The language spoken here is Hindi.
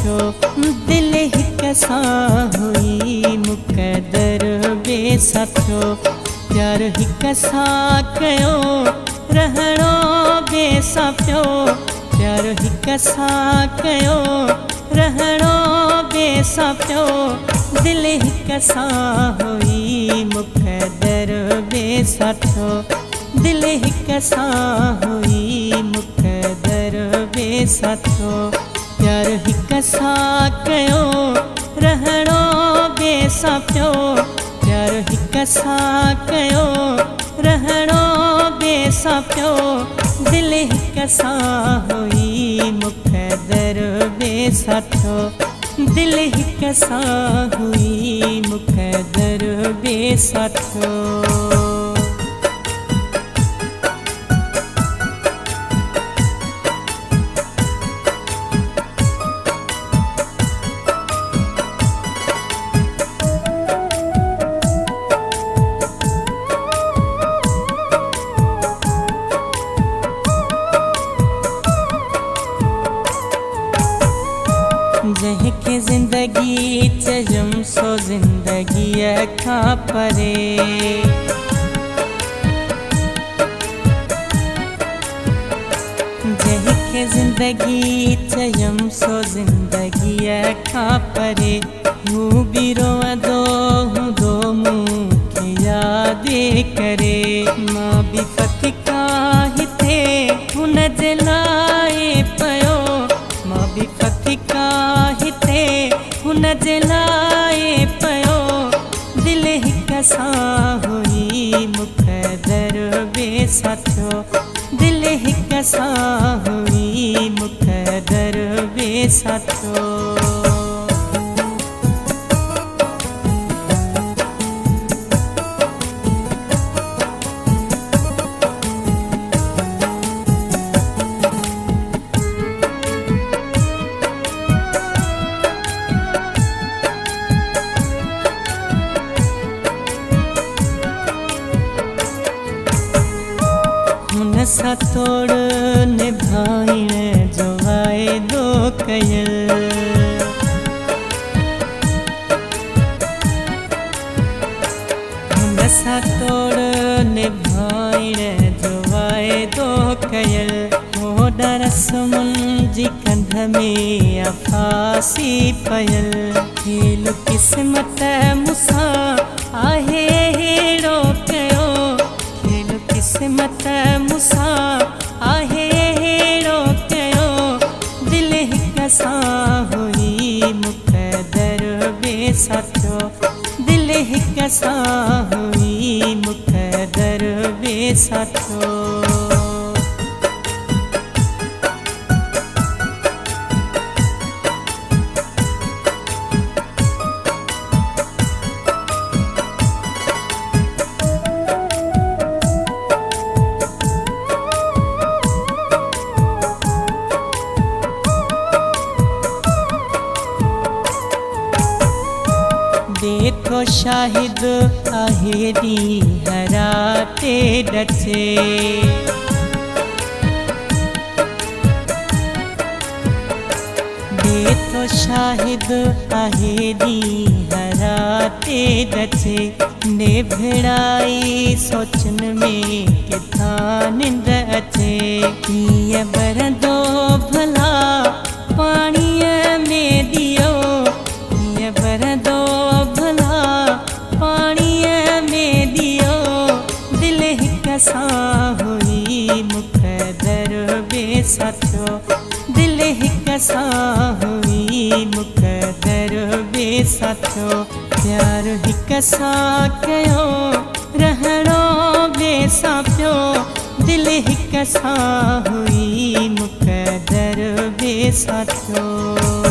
साथियो दिल हिक सां हुई मुक़दर बे साथियो प्यार हिक सां कयो रहणो बे साथियो प्यार हिक सां कयो रहणो बे साथियो दिल हिक सां हुई मुक़दर बे साथियो दिल हिक सां हुई मुक़दर बे साथियो प्यार हिक सां कयो रहणो बे साथियो प्यार हिक सां कयो रहणो बे साथियो दिल हिक सां हुई मुक़दर बे साथियो दिल हिक सां हुई मुक़दर बे साथियो। जंहिंखे ज़िंदगी चयम सो ज़िंदगीअ खां परे जंहिंखे ज़िंदगी चयम सो ज़िंदगीअ खां परे हू बि रोअंदो हूंदो मूंखे यादि करे मां बि फ़क़िका हिते हुन जे लाइ पियो मां बि फ़क़िका हिते हुन जे लाइ पियो दिल हिक सां हुई मुक़दर बे साथियो दिल हिक सां हुई मुक़दर बे साथियो। हुन सां तोड़ निभाइण जो वाइदो कयल हुन सां तोड़ निभाइण जो वाइदो कयल हो डरस मुंहिंजी कंध में अफ़ासी पयल खेल क़िस्मत मूंसां आहे हेड़ो कयो खेल क़िस्मत मूंसां आहे हेड़ो कयो दिल हिक सां हुई मुक़दर बे साथियो दिल हिक सां हुई मुक़दर बे साथियो। देखो शाहिद आहे ॾींहं राति डचे देखो शाहिद आहे ॾींहं राति डचे निभिड़ाई सोचन में किथां निंड अचे कीअं भरंदो भला पाणीअ में ॾियो कीअं भरंदो सां हुई मुक़दर बे साथियो दिल हिक सां हुई मुक़दर बे साथियो प्यार हिक सां कयो रहणो बे साथियो दिल हिक सां हुई मुक़दर बे साथियो।